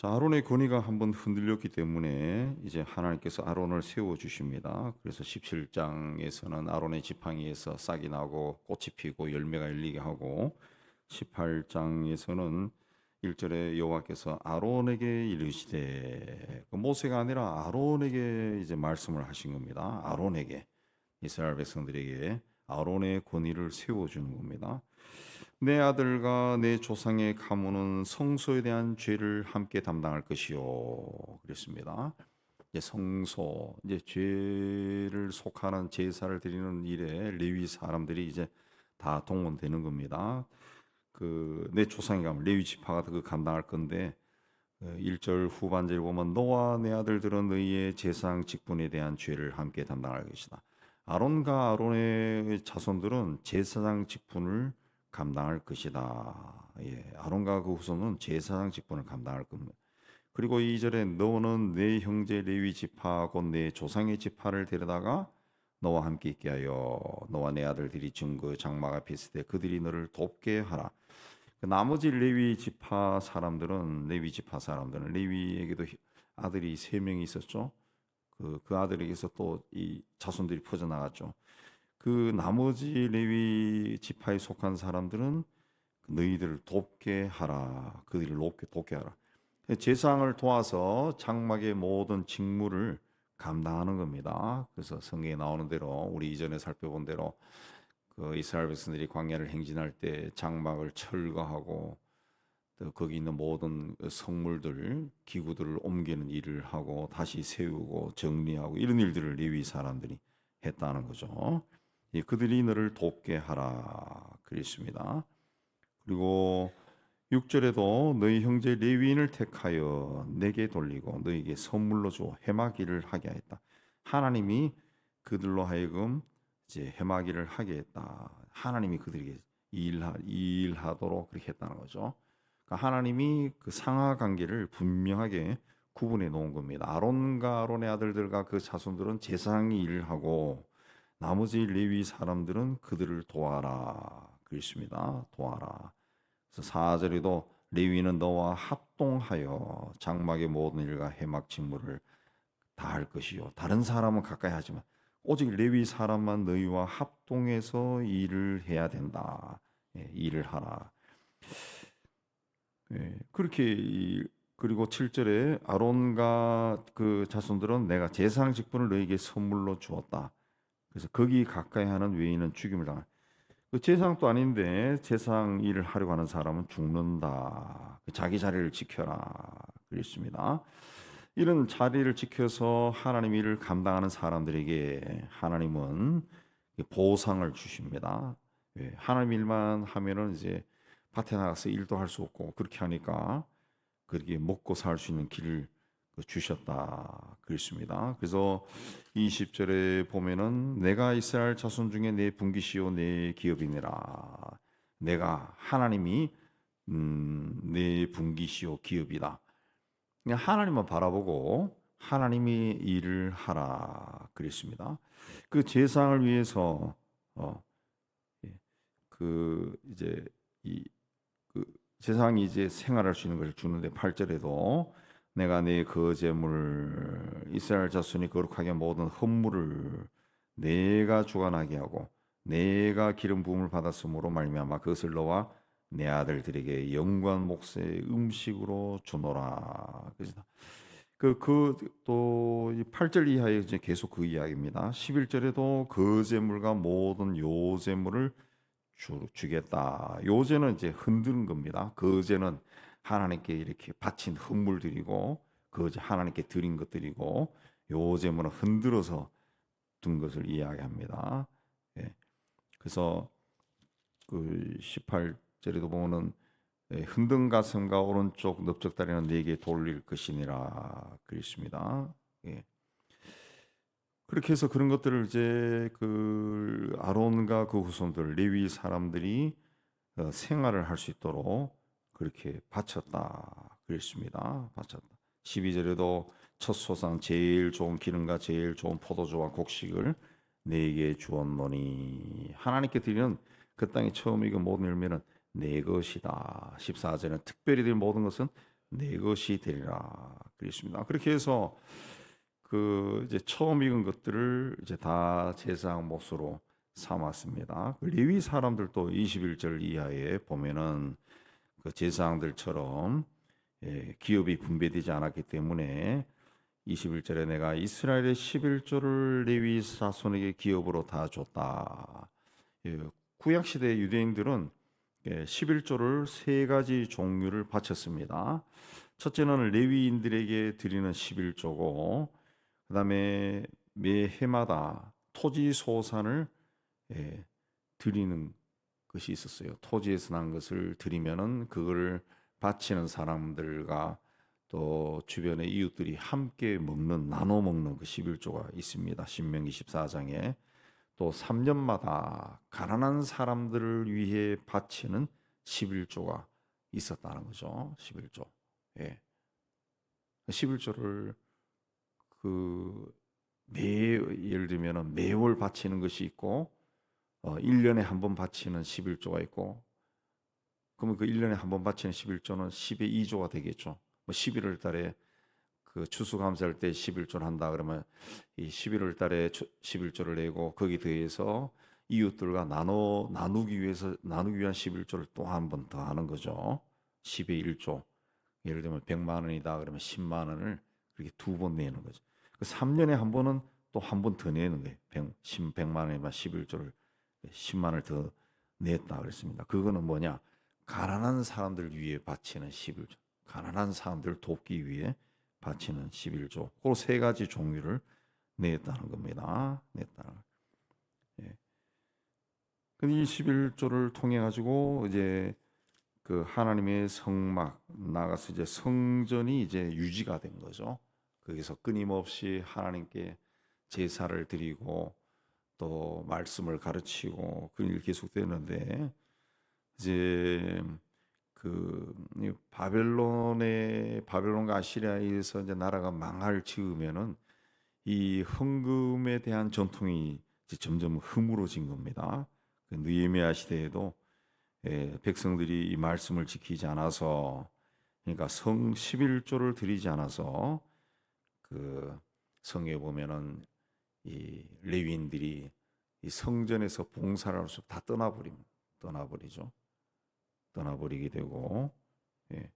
자, 아론의 권위가 한번 흔들렸기 때문에 이제 하나님께서 아론을 세워 주십니다. 그래서 17장에서는 아론의 지팡이에서 싹이 나고 꽃이 피고 열매가 열리게 하고, 18장에서는 1절에 여호와께서 아론에게 이르시되, 그 모세가 아니라 아론에게 이제 말씀을 하신 겁니다. 아론에게, 이스라엘 백성들에게 아론의 권위를 세워 주는 겁니다. 내 아들과 내 조상의 가문은 성소에 대한 죄를 함께 담당할 것이요. 그랬습니다. 이제 성소, 이제 죄를 속하는 제사를 드리는 일에 레위 사람들이 이제 다 동원되는 겁니다. 그 내 조상의 가문, 레위 지파가 그 감당할 건데, 1절 후반절에 보면 너와 내 아들들은 너희의 제사장 직분에 대한 죄를 함께 담당할 것이다. 아론과 아론의 자손들은 제사장 직분을 감당할 것이다. 예, 아론과 그 후손은 제사장 직분을 감당할 겁니다. 그리고 2절에 너는 내 형제 레위 지파 곧 내 조상의 지파를 데려다가 너와 함께 있게 하여 너와 내 아들들이 증거 장막 앞에 있을 때 그들이 너를 돕게 하라. 그 나머지 레위 지파 사람들은 레위에게도 아들이 3명이 있었죠. 그 아들에게서 또 이 자손들이 퍼져 나갔죠. 그 나머지 레위 지파에 속한 사람들은 너희들을 돕게 하라. 그들을 돕게 하라. 제사장을 도와서 장막의 모든 직무를 감당하는 겁니다. 그래서 성경에 나오는 대로 우리 이전에 살펴본 대로 그 이스라엘 백성들이 광야를 행진할 때 장막을 철거하고 또 거기 있는 모든 성물들, 기구들을 옮기는 일을 하고 다시 세우고 정리하고 이런 일들을 레위 사람들이 했다는 거죠. 예, 그들이 너를 돕게 하라 그랬습니다. 그리고 6절에도 너희 형제 레위인을 택하여 내게 돌리고 너에게 선물로 주어 해마기를 하게 하였다. 하나님이 그들로 하여금 이제 해마기를 하게 했다. 하나님이 그들에게 일하도록 그렇게 했다는 거죠. 그러니까 하나님이 그 상하 관계를 분명하게 구분해 놓은 겁니다. 아론과 아론의 아들들과 그 자손들은 제사장이 일을 하고 나머지 레위 사람들은 그들을 도와라 그랬습니다. 도와라. 그래서 4절에도 레위는 너와 합동하여 장막의 모든 일과 해막 직무를 다 할 것이요. 다른 사람은 가까이 하지만 오직 레위 사람만 너희와 합동해서 일을 해야 된다. 예, 일을 하라. 예, 그리고 7절에 아론과 그 자손들은 내가 제사장 직분을 너희에게 선물로 주었다. 그래서 거기 가까이 하는 외인은 죽임을 당할. 그 제사장도 아닌데 제사장 일을 하려고 하는 사람은 죽는다. 자기 자리를 지켜라. 그랬습니다. 이런 자리를 지켜서 하나님 일을 감당하는 사람들에게 하나님은 보상을 주십니다. 예, 하나님 일만 하면은 이제 밭에 나가서 일도 할 수 없고 그렇게 하니까 그렇게 먹고 살 수 있는 길을 주셨다 그랬습니다. 그래서 20절에 보면은 내가 이스라엘 자손 중에 내 분기시요 내 기업이니라. 내가 하나님이 내 분기시요 기업이다. 그냥 하나님만 바라보고 하나님이 일을 하라 그랬습니다. 그 제사장을 위해서 예, 그 이제 그 제사장이 이제 생활할 수 있는 것을 주는데 8절에도 내가 내 거제물 이스라엘 자손이 거룩하게 모든 헌물을 내가 주관하게 하고 내가 기름 부음을 받았으므로 말미암아 그것을 너와 내 아들들에게 영광 몫의 음식으로 주노라. 그래서 또 8절 이하에 이제 계속 그 이야기입니다. 11절에도 거제물과 모든 요제물을 주겠다. 요제는 이제 흔드는 겁니다. 거제는 하나님께 이렇게 바친 헌물들이고 거제 하나님께 드린 것들이고 요제물은 흔들어서 둔 것을 이야기합니다. 예. 그래서 그 18절에도 보면은 흔든 가슴과 오른쪽 넓적다리는 네게 돌릴 것이니라 그랬습니다. 예. 그렇게 해서 그런 것들을 이제 그 아론과 그 후손들 레위 사람들이 생활을 할 수 있도록 그렇게 바쳤다 그랬습니다. 바쳤다. 12절에도 첫 소산 제일 좋은 기름과 제일 좋은 포도주와 곡식을 내게 주었노니 하나님께 드리는 그 땅에 처음 익은 모든 열매는 내 것이다. 14절은 특별히 드린 모든 것은 내 것이 되리라 그랬습니다. 그렇게 해서 그 이제 처음 익은 것들을 이제 다 제사장 몫으로 삼았습니다. 그 레위 사람들도 21절 이하에 보면은 그 제사장들처럼 기업이 분배되지 않았기 때문에 21절에 내가 이스라엘의 11조를 레위 자손에게 기업으로 다 줬다. 구약 시대 유대인들은 11조를 세 가지 종류를 바쳤습니다. 첫째는 레위인들에게 드리는 11조고, 그다음에 매 해마다 토지 소산을 드리는 것이 있었어요. 토지에서 난 것을 드리면은 그거를 바치는 사람들과 또 주변의 이웃들이 함께 먹는 나눠 먹는 그 11조가 있습니다. 신명기 14장에 또 3년마다 가난한 사람들을 위해 바치는 11조가 있었다는 거죠. 11조. 예. 11조를 예를 들면은 매월 바치는 것이 있고 1년에 한 번 바치는 11조가 있고, 그러면 그 1년에 한 번 바치는 11조는 10의 2조가 되겠죠. 뭐 11월 달에 그 추수감사할 때 11조를 한다 그러면 이 11월 달에 11조를 내고 거기 더해서 이웃들과 나누기 위한 11조를 또 한 번 더 하는 거죠. 10의 1조. 예를 들면 100만 원이다 그러면 10만 원을 그렇게 두 번 내는 거죠. 그 3년에 한 번은 또 한 번 더 내는 거예요. 100만 원에만 11조를 10만 원을 더 냈다 그랬습니다. 그거는 뭐냐? 가난한 사람들 위해 바치는 11조. 가난한 사람들을 돕기 위해 바치는 11조. 그 세 가지 종류를 냈다는 겁니다. 냈다는. 예. 근데 이 11조를 통해 가지고 이제 그 하나님의 성막 나가서 이제 성전이 이제 유지가 된 거죠. 거기서 끊임없이 하나님께 제사를 드리고 또 말씀을 가르치고 그 일 계속되는데, 이제 그 바벨론과 아시리아에 의해서 이제 나라가 망할 즈음에는 이 헌금에 대한 전통이 이제 점점 흐물어진 겁니다. 그 느헤미야 시대에도 백성들이 이 말씀을 지키지 않아서, 그러니까 성 11조를 드리지 않아서 그 성에 보면은 이 레위인들이 이 성전에서 봉사를 할 수 다 떠나버리죠. 떠나버리게 되고, 예.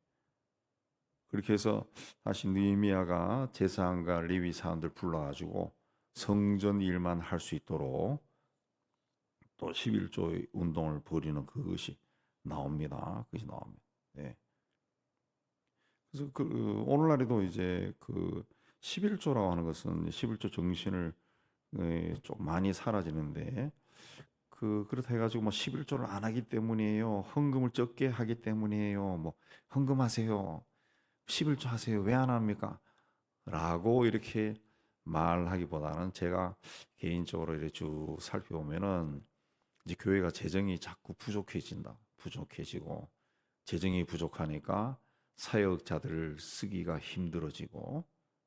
그렇게 해서 다시 느헤미야가 제사장과 레위 사람들 불러가지고 성전 일만 할 수 있도록 또 11조 운동을 벌이는 그것이 나옵니다. 그것이 나옵니다. 네. 그래서 오늘날에도 이제 그 11조라고 하는 것은 11조 정신을 좀 많이 사라지는데, 그렇다 해가지고 뭐 11조를 안 하기 때문이에요. 헌금을 적게 하기 때문이에요. 뭐 헌금하세요. 11조 하세요. 왜 안 합니까? 라고 이렇게 말하기보다는 제가 개인적으로 이렇게 쭉 살펴보면은 이제 교회가 재정이 자꾸 부족해지고 재정이 부족하니까 사역자들을 쓰기가 힘들어지고,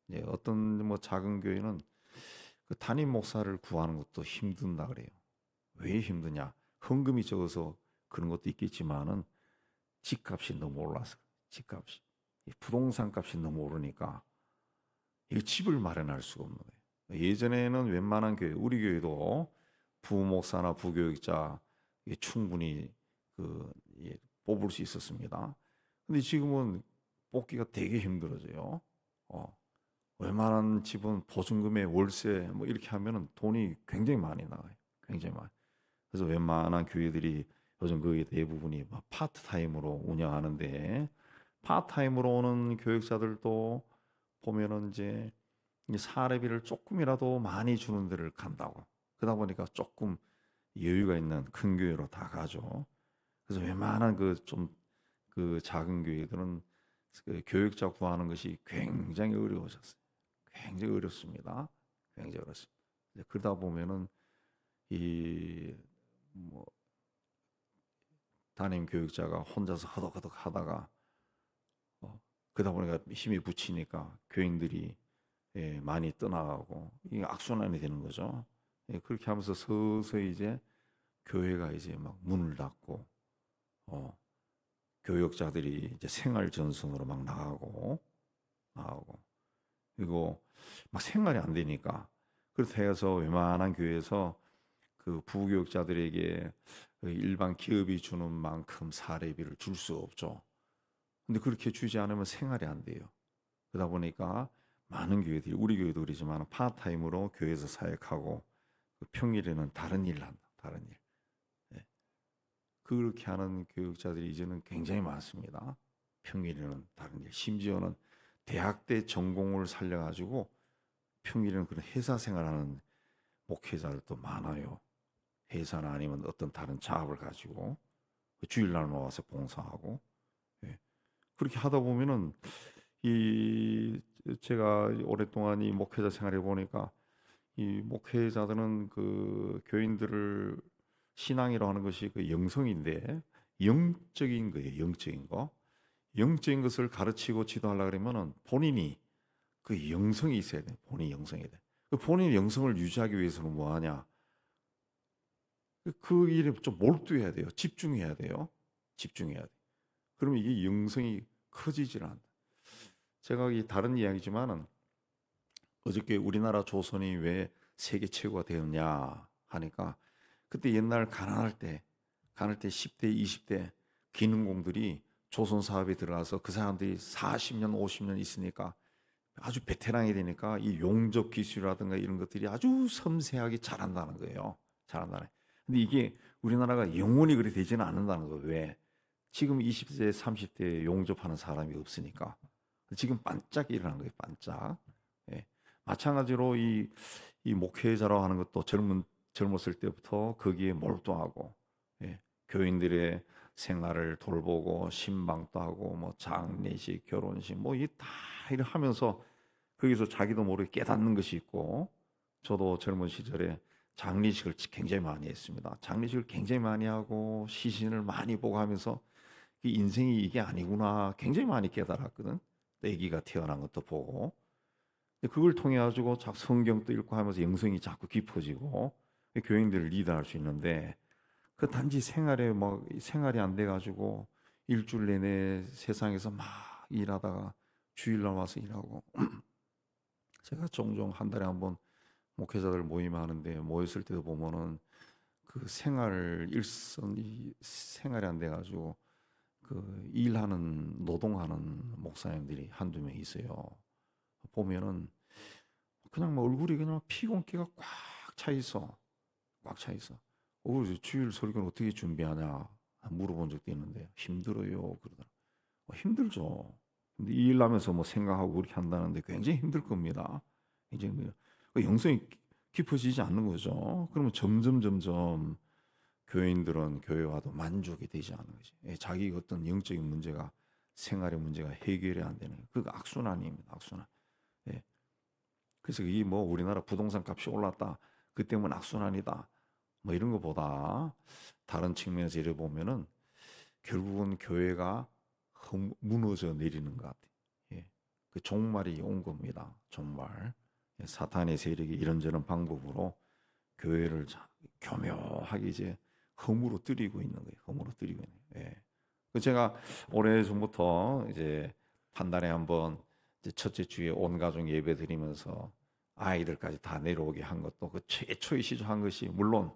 이제 어떤 뭐 작은 교회는 그 담임 목사를 구하는 것도 힘든다 그래요. 왜 힘드냐? 헌금이 적어서 그런 것도 있겠지만은 집값이 너무 올라서, 집값이 부동산 값이 너무 오르니까 이 집을 마련할 수가 없는 거예요. 예전에는 웬만한 교회, 우리 교회도 부목사나 부교육자 충분히 뽑을 수 있었습니다. 근데 지금은 뽑기가 되게 힘들어져요. 웬만한 집은 보증금에 월세 뭐 이렇게 하면은 돈이 굉장히 많이 나가요. 굉장히 많이. 그래서 웬만한 교회들이 요즘 거의 대부분이 파트타임으로 운영하는데, 파트타임으로 오는 교육자들도 보면은 이제 사례비를 조금이라도 많이 주는 데를 간다고. 그러다 보니까 조금 여유가 있는 큰 교회로 다 가죠. 그래서 웬만한 그 작은 교회들은 그 교육자 구하는 것이 굉장히 어려워졌어요. 굉장히 어렵습니다. 굉장히 어렵습니다. 그러다 보면은 뭐 담임 교육자가 혼자서 허덕허덕 하다가 그러다 보니까 힘이 붙이니까 교인들이 많이 떠나가고 이게 악순환이 되는 거죠. 그렇게 하면서 서서히 이제 교회가 이제 막 문을 닫고 교역자들이 이제 생활 전선으로 막 나가고 그리고 막 생활이 안 되니까 그렇다 해서 웬만한 교회에서 그 부교역자들에게 그 일반 기업이 주는 만큼 사례비를 줄 수 없죠. 근데 그렇게 주지 않으면 생활이 안 돼요. 그러다 보니까 많은 교회들이 우리 교회도 그러지만 파트타임으로 교회에서 사역하고 그 평일에는 다른 일을 한다. 다른 일. 예. 그렇게 하는 교육자들이 이제는 굉장히 많습니다. 평일에는 다른 일. 심지어는 대학 때 전공을 살려가지고 평일에는 그런 회사 생활하는 목회자들도 많아요. 회사나 아니면 어떤 다른 작업을 가지고 그 주일날 나와서 봉사하고 예. 그렇게 하다 보면은 이 제가 오랫동안 이 목회자 생활해 보니까 이 목회자들은 그 교인들을 신앙이라고 하는 것이 그 영성인데 영적인 거예요. 영적인 거. 영적인 것을 가르치고 지도하려고 그러면은 본인이 그 영성이 있어야 돼. 본인 영성이 돼. 그 본인 영성을 유지하기 위해서는 뭐 하냐? 그 일에 좀 몰두해야 돼요. 집중해야 돼요. 집중해야 돼. 그러면 이게 영성이 커지질 않아. 제가 이 다른 이야기지만은 어저께 우리나라 조선이 왜 세계 최고가 되었냐 하니까 그때 옛날 가난할 때 10대, 20대 기능공들이 조선 사업에 들어가서 그 사람들이 40년, 50년 있으니까 아주 베테랑이 되니까 이 용접 기술이라든가 이런 것들이 아주 섬세하게 잘한다는 거예요. 잘한다는. 근데 이게 우리나라가 영원히 그렇게 되지는 않는다는 거예요. 왜? 지금 20대, 30대에 용접하는 사람이 없으니까. 지금 반짝 일어난 거예요. 반짝. 예. 마찬가지로 이 목회자라고 하는 것도 젊었을 때부터 거기에 몰두하고 예. 교인들의 생활을 돌보고 신방도 하고 뭐 장례식, 결혼식 뭐 이 다 이렇게 하면서 거기서 자기도 모르게 깨닫는 것이 있고 저도 젊은 시절에 장례식을 굉장히 많이 했습니다. 장례식을 굉장히 많이 하고 시신을 많이 보고 하면서 인생이 이게 아니구나 굉장히 많이 깨달았거든. 아기가 태어난 것도 보고 그걸 통해 가지고 성경도 읽고 하면서 영성이 자꾸 깊어지고 교인들을 리드할 수 있는데 그 단지 생활이 안 돼 가지고 일주일 내내 세상에서 막 일하다가 주일날 와서 일하고 제가 종종 한 달에 한 번 목회자들 모임하는데 모였을 때도 보면은 그 일선이 생활이 안 돼 가지고 그 일하는 노동하는 목사님들이 한두 명 있어요. 보면은 그냥 뭐 얼굴이 그냥 피곤기가 꽉 차 있어. 꽉 차 있어. 그래서 주일 설교는 어떻게 준비하냐 물어본 적도 있는데 힘들어요 그러더라. 힘들죠. 근데 이 일 하면서 뭐 생각하고 그렇게 한다는데 굉장히 힘들 겁니다. 굉장히 그 영성이 깊어지지 않는 거죠. 그러면 점점 교인들은 교회와도 만족이 되지 않는 거지. 자기 어떤 영적인 문제가 생활의 문제가 해결이 안 되는 그 악순환입니다. 악순환. 예. 그래서 이 뭐 우리나라 부동산 값이 올랐다. 그 때문에 악순환이다. 뭐 이런 것보다 다른 측면에서 이래 보면은 결국은 교회가 무너져 내리는 것 같아요. 예. 그 종말이 온 겁니다. 종말. 예. 사탄의 세력이 이런저런 방법으로 교회를 교묘하게 이제 허물어 뜨리고 있는 거예요. 허물어 뜨리고 있는 거예요. 예. 그 제가 오래 전부터 이제 한 달에 한 번 첫째 주에 온 가족 예배 드리면서 아이들까지 다 내려오게 한 것도 그 최초에 시작한 것이 물론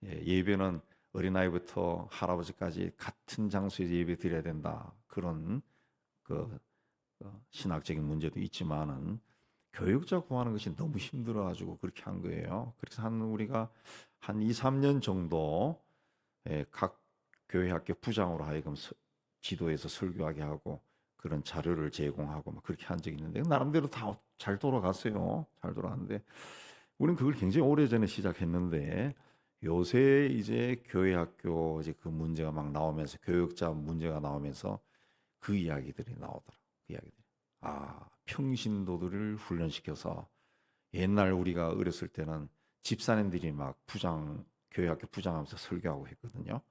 예배는 어린아이부터 할아버지까지 같은 장소에서 예배 드려야 된다. 그런 그 신학적인 문제도 있지만은 교육자 구하는 것이 너무 힘들어가지고 그렇게 한 거예요. 그래서 우리가 한 2, 3년 정도 각 교회 학교 부장으로 하여금 지도해서 설교하게 하고 그런 자료를 제공하고 막 그렇게 한 적이 있는데 나름대로 다 잘 돌아갔어요. 잘 돌아갔는데 우리는 그걸 굉장히 오래전에 시작했는데 요새 이제 교회 학교 이제 그 문제가 막 나오면서 교육자 문제가 나오면서 그 이야기들이 나오더라. 그 이야기들이. 평신도들을 훈련시켜서 옛날 우리가 어렸을 때는 집사님들이 막 교회 학교 부장하면서 설교하고 했거든요.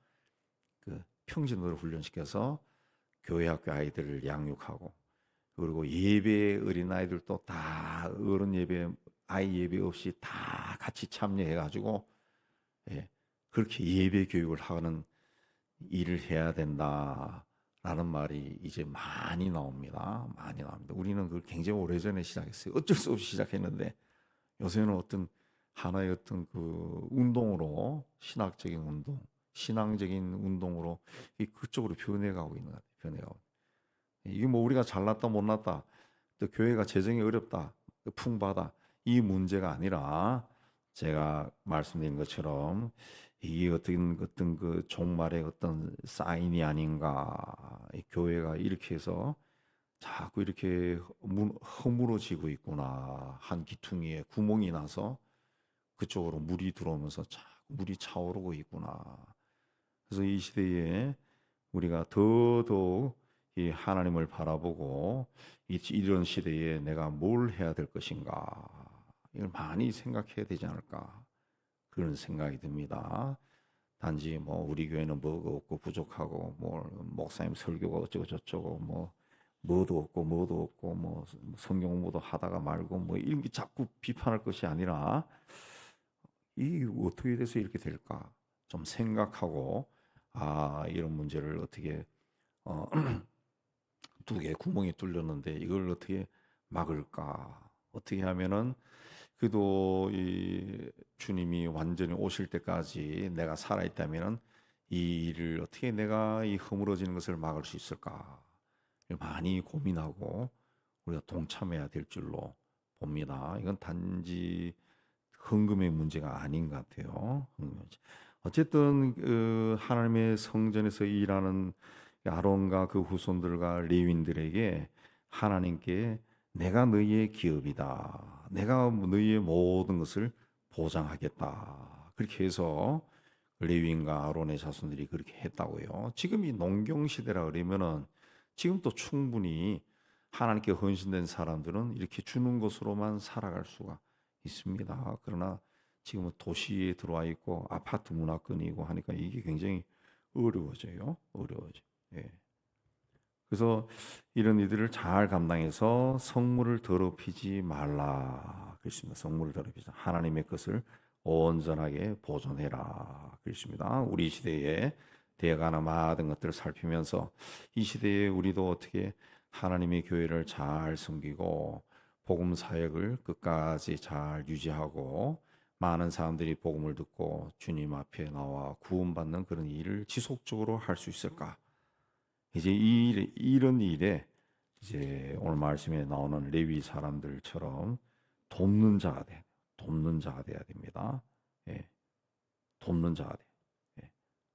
그 평신도를 훈련시켜서 교회 학교 아이들을 양육하고 그리고 예배 어린아이들도 다 어른 예배 아이 예배 없이 다 같이 참여해 가지고 그렇게 예배 교육을 하는 일을 해야 된다. 라는 말이 이제 많이 나옵니다. 많이 나옵니다. 우리는 그걸 굉장히 오래전에 시작했어요. 어쩔 수 없이 시작했는데 요새는 어떤 하나의 어떤 그 운동으로 신학적인 운동, 신앙적인 운동으로 그쪽으로 변해가고 있는 것 같아요. 변해가고. 이게 뭐 우리가 잘났다 못났다, 또 교회가 재정이 어렵다, 또 풍부하다 이 문제가 아니라 제가 말씀드린 것처럼 이게 어떤 그 종말의 어떤 사인이 아닌가. 이 교회가 이렇게 해서 자꾸 이렇게 허물어지고 있구나. 한 기퉁이에 구멍이 나서 그쪽으로 물이 들어오면서 자꾸 물이 차오르고 있구나. 그래서 이 시대에 우리가 더더욱 이 하나님을 바라보고 이런 시대에 내가 뭘 해야 될 것인가. 이걸 많이 생각해야 되지 않을까. 그런 생각이 듭니다. 단지 뭐 우리 교회는 뭐가 없고 부족하고 뭐 목사님 설교가 어쩌고 저쩌고 뭐 뭐도 없고 뭐 성경 공부도 하다가 말고 뭐 이런 게 자꾸 비판할 것이 아니라 이 어떻게 돼서 이렇게 될까 좀 생각하고 이런 문제를 어떻게 어, 두 개 구멍이 뚫렸는데 이걸 어떻게 막을까 어떻게 하면은 그래도 이 주님이 완전히 오실 때까지 내가 살아 있다면은 이 일을 어떻게 내가 이 허물어지는 것을 막을 수 있을까 많이 고민하고 우리가 동참해야 될 줄로 봅니다. 이건 단지 헌금의 문제가 아닌 것 같아요. 어쨌든 그 하나님의 성전에서 일하는 아론과 그 후손들과 레위인들에게 하나님께 내가 너희의 기업이다. 내가 너희의 모든 것을 보장하겠다. 그렇게 해서 레위인과 아론의 자손들이 그렇게 했다고요. 지금 이 농경 시대라 그러면은 지금 또 충분히 하나님께 헌신된 사람들은 이렇게 주는 것으로만 살아갈 수가 있습니다. 그러나 지금은 도시에 들어와 있고 아파트 문화권이고 하니까 이게 굉장히 어려워져요. 어려워져. 예. 그래서 이런 이들을 잘 감당해서 성물을 더럽히지 말라. 그렇습니다. 성물을 더럽히지 하나님의 것을 온전하게 보존해라. 그렇습니다. 우리 시대에 되어가는 모든 것들을 살피면서 이 시대에 우리도 어떻게 하나님의 교회를 잘 섬기고 복음 사역을 끝까지 잘 유지하고 많은 사람들이 복음을 듣고 주님 앞에 나와 구원받는 그런 일을 지속적으로 할 수 있을까? 이제 이런 일에 이제 오늘 말씀에 나오는 레위 사람들처럼 돕는 자가 돼. 돕는 자가 돼야 됩니다. 예. 돕는 자가 돼. 예.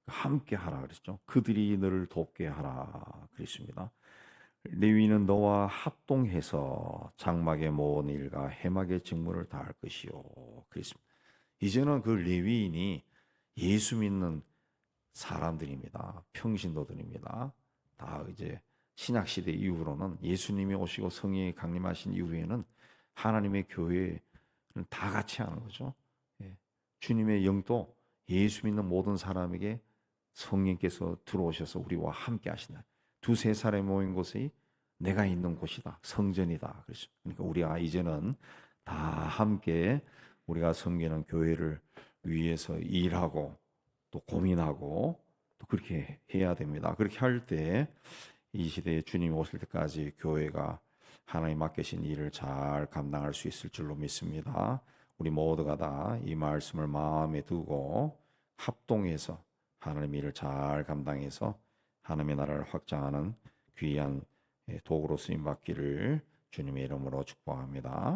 함께 하라 그랬죠. 그들이 너를 돕게 하라 그랬습니다. 레위는 너와 합동해서 장막의 모든 일과 해막의 직무를 다할 것이요. 그랬습니다. 이제는 그 레위인이 예수 믿는 사람들입니다. 평신도들입니다. 다 이제 신약 시대 이후로는 예수님이 오시고 성령이 강림하신 이후에는 하나님의 교회는 다 같이 하는 거죠. 예. 주님의 영도 예수 믿는 모든 사람에게 성령께서 들어오셔서 우리와 함께 하신다. 두세 사람이 모인 곳이 내가 있는 곳이다. 성전이다. 그러니까 우리가 이제는 다 함께 우리가 섬기는 교회를 위해서 일하고 또 고민하고 또 그렇게 해야 됩니다. 그렇게 할 때 이 시대에 주님 오실 때까지 교회가 하나님 맡기신 일을 잘 감당할 수 있을 줄로 믿습니다. 우리 모두가 다 이 말씀을 마음에 두고 합동해서 하나님 일을 잘 감당해서 하나님의 나라를 확장하는 귀한 도구로 쓰임 받기를 주님의 이름으로 축복합니다.